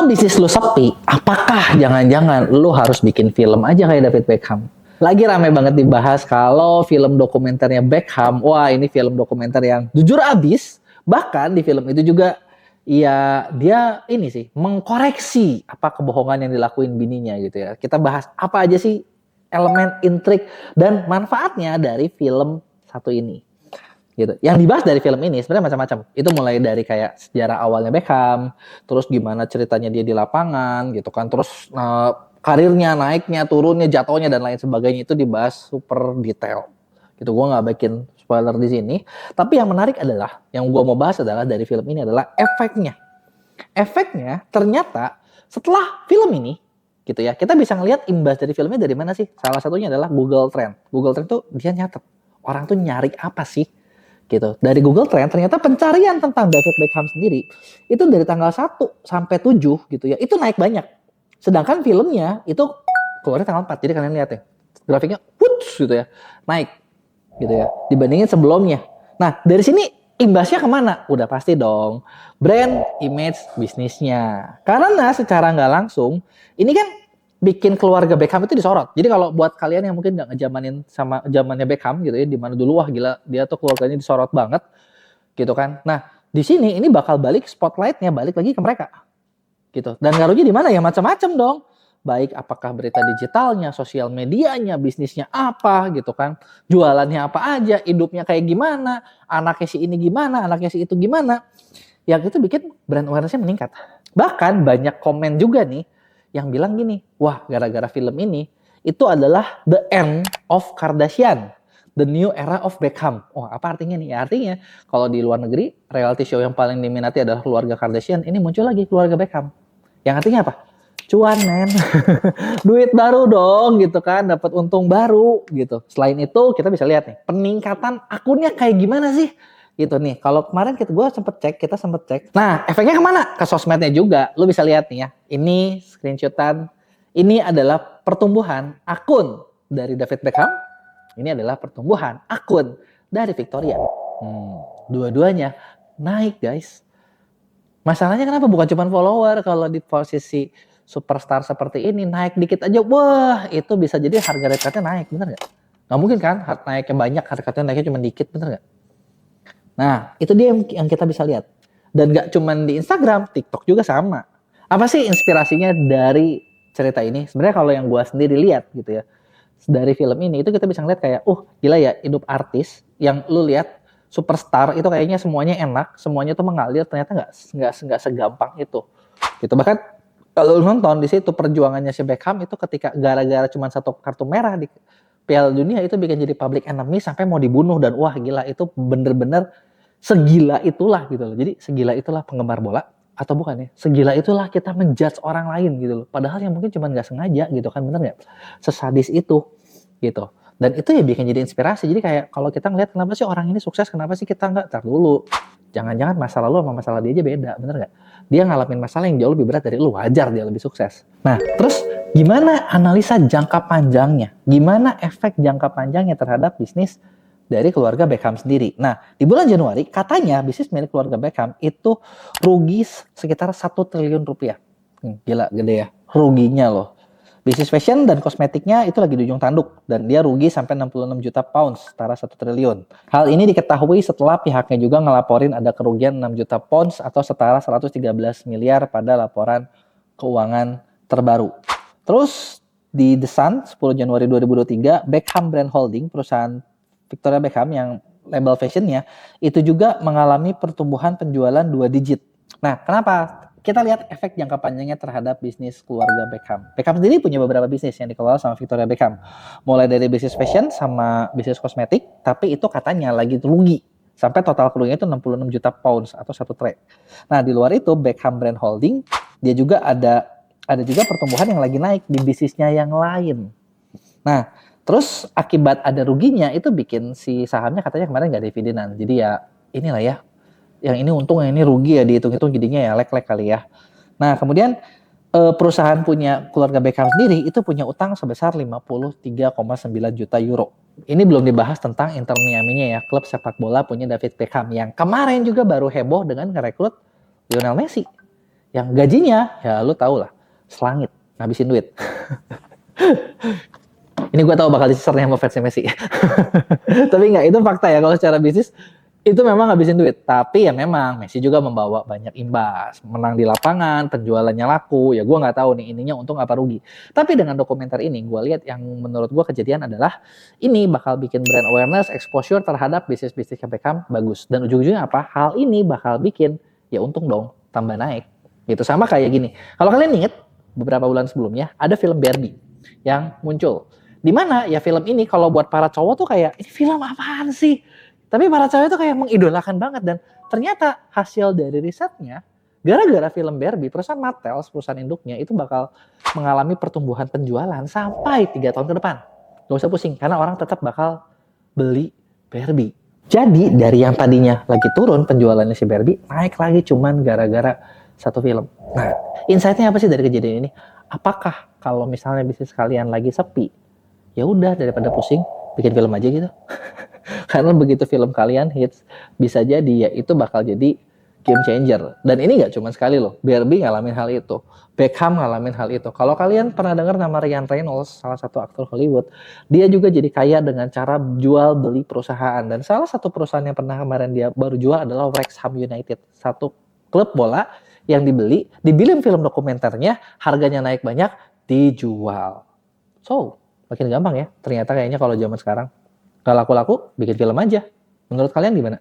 Kalau bisnis lu sepi, apakah jangan-jangan lu harus bikin film aja kayak David Beckham? Lagi rame banget dibahas kalau film dokumenternya Beckham. Wah, ini film dokumenter yang jujur abis. Bahkan di film itu juga ya dia ini sih mengkoreksi apa kebohongan yang dilakuin bininya gitu ya. Kita bahas apa aja sih elemen intrik dan manfaatnya dari film satu ini gitu. Yang dibahas dari film ini sebenarnya macam-macam. Itu mulai dari kayak sejarah awalnya Beckham, terus gimana ceritanya dia di lapangan gitu kan, terus karirnya, naiknya, turunnya, jatuhnya dan lain sebagainya itu dibahas super detail. Gitu, gue nggak bikin spoiler di sini. Tapi yang menarik adalah, yang gue mau bahas adalah dari film ini adalah efeknya. Efeknya ternyata setelah film ini gitu ya, kita bisa ngelihat imbas dari filmnya dari mana sih? Salah satunya adalah Google Trend. Google Trend tuh dia nyatet orang tuh nyari apa sih? Gitu. Dari Google Trend ternyata pencarian tentang David Beckham sendiri itu dari tanggal 1 sampai 7 gitu ya, itu naik banyak. Sedangkan filmnya itu keluarnya tanggal 4. Jadi kalian lihat ya, grafiknya puts gitu ya, naik gitu ya, dibandingin sebelumnya. Nah, dari sini imbasnya kemana? Udah pasti dong, brand image bisnisnya. Karena secara nggak langsung, ini kan bikin keluarga Beckham itu disorot. Jadi kalau buat kalian yang mungkin nggak ngejamanin sama zamannya Beckham gitu ya, di mana dulu wah gila dia tuh keluarganya disorot banget gitu kan. Nah di sini ini bakal balik spotlightnya balik lagi ke mereka gitu. Dan ngaruhnya di mana ya macam-macam dong. Baik apakah berita digitalnya, sosial medianya, bisnisnya apa gitu kan, jualannya apa aja, hidupnya kayak gimana, anaknya si ini gimana, anaknya si itu gimana. Yang itu bikin brand awareness-nya meningkat. Bahkan banyak komen juga nih yang bilang gini, wah gara-gara film ini, itu adalah the end of Kardashian, the new era of Beckham. Oh apa artinya nih? Ya, artinya kalau di luar negeri, reality show yang paling diminati adalah keluarga Kardashian, ini muncul lagi keluarga Beckham. Yang artinya apa? Cuan men, duit baru dong gitu kan, dapat untung baru gitu. Selain itu kita bisa lihat nih, peningkatan akunnya kayak gimana sih? Gitu nih, kalau kemarin kita sempet cek. Nah, efeknya kemana? Ke sosmednya juga. Lu bisa lihat nih ya. Ini screenshotan. Ini adalah pertumbuhan akun dari David Beckham. Ini adalah pertumbuhan akun dari Victoria. Dua-duanya naik guys. Masalahnya kenapa bukan cuma follower? Kalau di posisi superstar seperti ini naik dikit aja, wah itu bisa jadi harga red cardnya naik, bener gak? Gak mungkin kan naiknya banyak, harga cardnya naiknya cuma dikit, bener gak? Nah, itu dia yang kita bisa lihat. Dan gak cuma di Instagram, TikTok juga sama. Apa sih inspirasinya dari cerita ini? Sebenarnya kalau yang gue sendiri lihat gitu ya, dari film ini itu kita bisa ngeliat kayak, gila ya hidup artis yang lu lihat superstar itu kayaknya semuanya enak, semuanya tuh mengalir, ternyata nggak segampang itu. Gitu bahkan kalau lu nonton di situ perjuangannya si Beckham itu ketika gara-gara cuma satu kartu merah di Piala Dunia itu bikin jadi public enemy sampai mau dibunuh dan wah gila itu bener-bener segila itulah gitu loh. Jadi segila itulah penggemar bola atau bukan ya? Segila itulah kita menjudge orang lain gitu loh. Padahal yang mungkin cuma nggak sengaja gitu kan, bener nggak? Sesadis itu gitu. Dan itu ya bikin jadi inspirasi. Jadi kayak kalau kita ngeliat kenapa sih orang ini sukses, kenapa sih kita nggak? Tar dulu. Jangan-jangan masa lalu sama masalah dia aja beda, bener nggak? Dia ngalamin masalah yang jauh lebih berat dari lu, wajar dia lebih sukses. Nah, terus gimana analisa jangka panjangnya? Gimana efek jangka panjangnya terhadap bisnis dari keluarga Beckham sendiri? Nah, di bulan Januari katanya bisnis milik keluarga Beckham itu rugi sekitar 1 triliun rupiah. Gila, gede ya. Ruginya loh. Bisnis fashion dan kosmetiknya itu lagi di ujung tanduk dan dia rugi sampai 66 juta pounds, setara 1 triliun. Hal ini diketahui setelah pihaknya juga ngelaporin ada kerugian 6 juta pounds atau setara 113 miliar pada laporan keuangan terbaru. Terus di The Sun 10 Januari 2023, Beckham Brand Holding, perusahaan Victoria Beckham yang label fashionnya, itu juga mengalami pertumbuhan penjualan 2 digit. Nah, kenapa? Kita lihat efek jangka panjangnya terhadap bisnis keluarga Beckham. Beckham sendiri punya beberapa bisnis yang dikelola sama Victoria Beckham. Mulai dari bisnis fashion sama bisnis kosmetik, tapi itu katanya lagi rugi. Sampai total kerugiannya itu 66 juta pounds atau 1 triliun. Nah, di luar itu Beckham Brand Holding, dia juga ada juga pertumbuhan yang lagi naik di bisnisnya yang lain. Nah, terus akibat ada ruginya itu bikin si sahamnya katanya kemarin nggak dividenan. Jadi ya inilah ya, yang ini untung, yang ini rugi ya, dihitung-hitung jadinya ya lek-lek kali ya. Nah kemudian perusahaan punya keluarga Beckham sendiri itu punya utang sebesar 53,9 juta euro. Ini belum dibahas tentang Inter Miami-nya ya, klub sepak bola punya David Beckham yang kemarin juga baru heboh dengan ngerekrut Lionel Messi. yang gajinya ya lu tau lah, selangit, ngabisin duit. Ini gue tahu bakal diserang sama fansnya Messi. Tapi enggak, itu fakta ya kalau secara bisnis itu memang ngabisin duit. Tapi ya memang Messi juga membawa banyak imbas. Menang di lapangan, penjualannya laku. Ya gue nggak tahu nih ininya untung apa rugi. Tapi dengan dokumenter ini gue lihat yang menurut gue kejadian adalah ini bakal bikin brand awareness, exposure terhadap bisnis-bisnis Beckham bagus. Dan ujung-ujungnya apa? Hal ini bakal bikin ya untung dong tambah naik. Gitu sama kayak gini. Kalau kalian inget beberapa bulan sebelumnya ada film Barbie yang muncul. Di mana ya film ini kalau buat para cowok tuh kayak ini film apaan sih? Tapi para cewek tuh kayak mengidolakan banget dan ternyata hasil dari risetnya gara-gara film Barbie perusahaan Mattel, perusahaan induknya itu bakal mengalami pertumbuhan penjualan sampai 3 tahun ke depan. Gak usah pusing karena orang tetap bakal beli Barbie. Jadi dari yang tadinya lagi turun penjualannya si Barbie naik lagi cuman gara-gara satu film. Nah, insight-nya apa sih dari kejadian ini? Apakah kalau misalnya bisnis kalian lagi sepi, ya udah daripada pusing bikin film aja gitu. Karena begitu film kalian hits bisa jadi ya itu bakal jadi game changer. Dan ini nggak cuma sekali loh, Barbie ngalamin hal itu, Beckham ngalamin hal itu. Kalau kalian pernah dengar nama Ryan Reynolds, salah satu aktor Hollywood, dia juga jadi kaya dengan cara jual beli perusahaan. Dan salah satu perusahaan yang pernah kemarin dia baru jual adalah Wrexham United, satu klub bola yang dibeli, dibikin film dokumenternya, harganya naik banyak, dijual. So makin gampang ya. Ternyata kayaknya kalau zaman sekarang gak laku-laku, bikin film aja. Menurut kalian gimana?